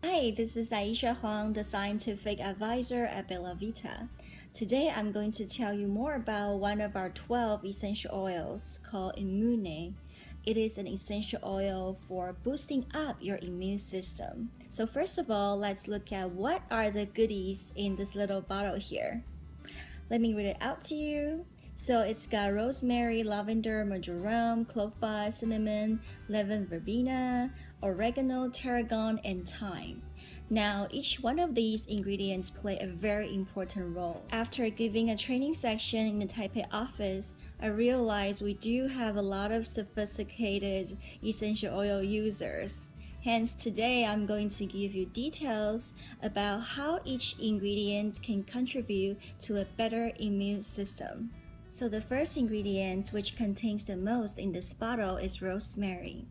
Hi, this is Aisha Huang, the scientific advisor at BellaVita. Today I'm going to tell you more about one of our 12 essential oils called Imunnè. It is an essential oil for boosting up your immune system. So first of all, let's look at what are the goodies in this little bottle here. Let me read it out to you. So it's got rosemary, lavender, marjoram, clove bud, cinnamon, lemon verbena, oregano, tarragon, and thyme. Now, each one of these ingredients play a very important role. After giving a training section in the Taipei office, I realized we do have a lot of sophisticated essential oil users. Hence, today I'm going to give you details about how each ingredient can contribute to a better immune system. So the first ingredient, which contains the most in this bottle, is rosemary.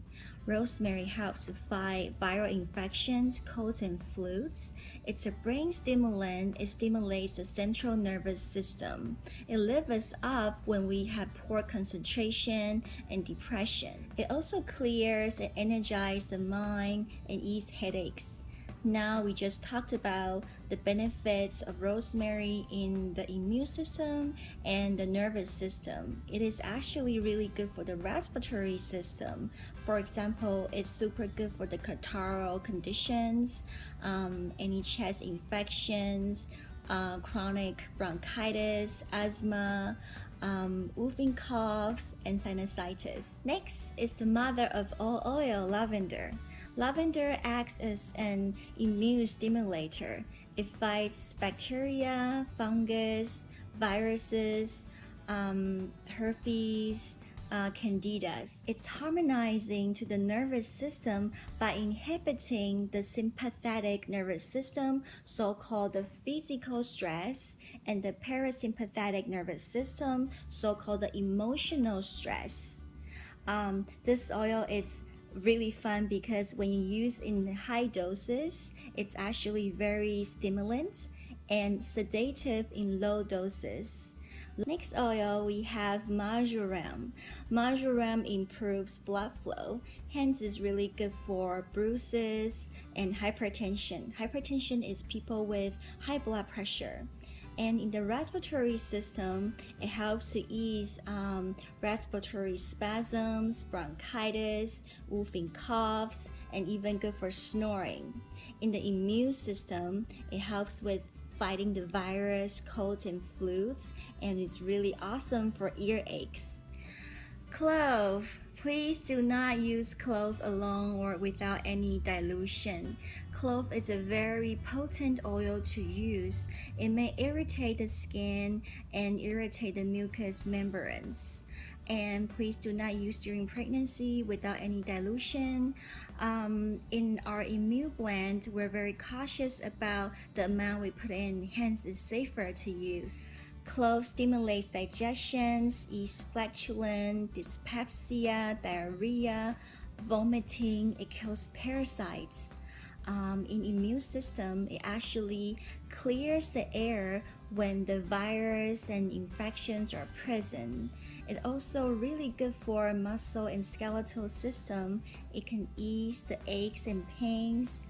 Rosemary helps to fight viral infections, colds, and flus. It's a brain stimulant. It stimulates the central nervous system. It lifts us up when we have poor concentration and depression. It also clears and energizes the mind and eases headaches. Now we just talked about the benefits of rosemary in the immune system and the nervous system. It is actually really good for the respiratory system. For example, it's super good for the catarrhal conditions, any chest infections, chronic bronchitis, asthma, whooping coughs, and sinusitis. Next is the mother of all oil, lavender. Lavender acts as an immune stimulator. It fights bacteria, fungus, viruses, herpes, candidas. It's harmonizing to the nervous system by inhibiting the sympathetic nervous system, so-called the physical stress, and the parasympathetic nervous system, so-called the emotional stress. This oil is really fun because when you use in high doses, it's actually very stimulant and sedative in low doses. Next oil, we have marjoram. Marjoram improves blood flow, hence is really good for bruises and hypertension. Hypertension is people with high blood pressure. And in the respiratory system, it helps to ease respiratory spasms, bronchitis, whooping coughs, and even good for snoring. In the immune system, it helps with fighting the virus, colds, and flus, and it's really awesome for earaches. Clove. Please do not use clove alone or without any dilution. Clove is a very potent oil to use. It may irritate the skin and irritate the mucous membranes. And please do not use during pregnancy without any dilution. In our immune blend, we're very cautious about the amount we put in, hence it's safer to use. Clove stimulates digestion, ease flatulence, dyspepsia, diarrhea, vomiting. It kills parasites. In immune system, it actually clears the air when the virus and infections are present. It's also really good for muscle and skeletal system. It can ease the aches and pains,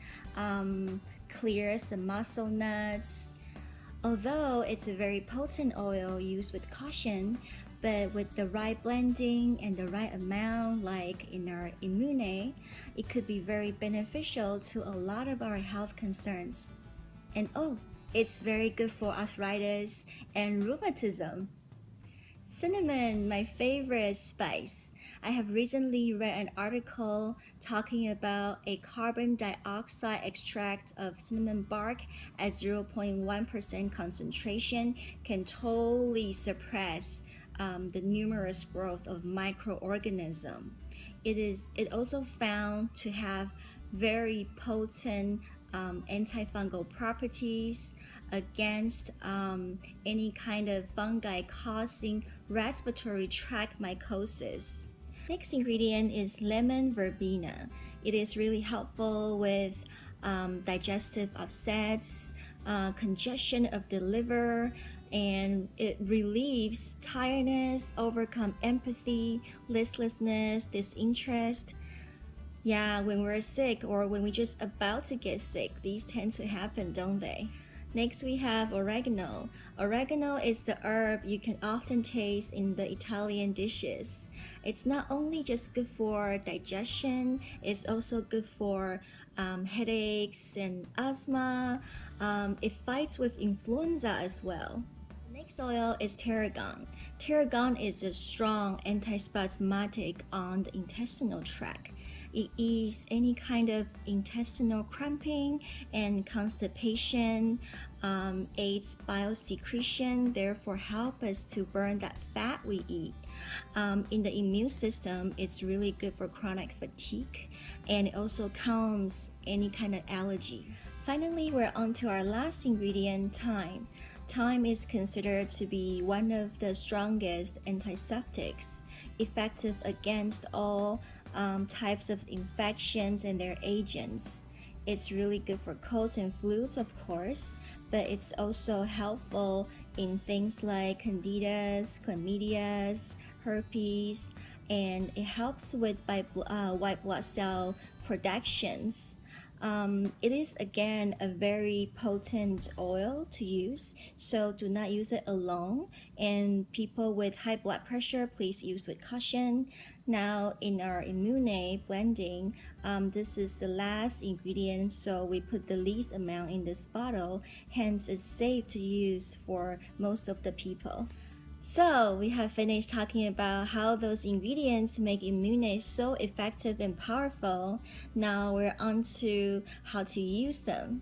clears the muscle knots. Although it's a very potent oil, used with caution, but with the right blending and the right amount, like in our Imunnè, it could be very beneficial to a lot of our health concerns. And it's very good for arthritis and rheumatism. Cinnamon, my favorite spice. I have recently read an article talking about a carbon dioxide extract of cinnamon bark at 0.1% concentration can totally suppress the numerous growth of microorganisms. It also found to have very potent antifungal properties against any kind of fungi causing respiratory tract mycosis. Next ingredient is lemon verbena. It is really helpful with digestive upsets, congestion of the liver, and it relieves tiredness, overcome empathy, listlessness, disinterest. Yeah, when we're sick or when we're just about to get sick, these tend to happen, don't they? Next, we have oregano. Oregano is the herb you can often taste in the Italian dishes. It's not only just good for digestion, it's also good for headaches and asthma. It fights with influenza as well. Next oil is tarragon. Tarragon is a strong antispasmodic on the intestinal tract. It eases any kind of intestinal cramping and constipation, aids bile secretion, therefore help us to burn that fat we eat. In the immune system, it's really good for chronic fatigue, and it also calms any kind of allergy. Finally, we're on to our last ingredient, thyme. Thyme is considered to be one of the strongest antiseptics, effective against all types of infections and their agents. It's really good for colds and flus, of course, but it's also helpful in things like candidas, chlamydias, herpes, and it helps with white blood cell productions. It is again a very potent oil to use, so do not use it alone. And people with high blood pressure, please use with caution. Now, in our Imunnè blending, this is the last ingredient, so we put the least amount in this bottle, hence it's safe to use for most of the people. So, we have finished talking about how those ingredients make Imunnè so effective and powerful. Now we're on to how to use them.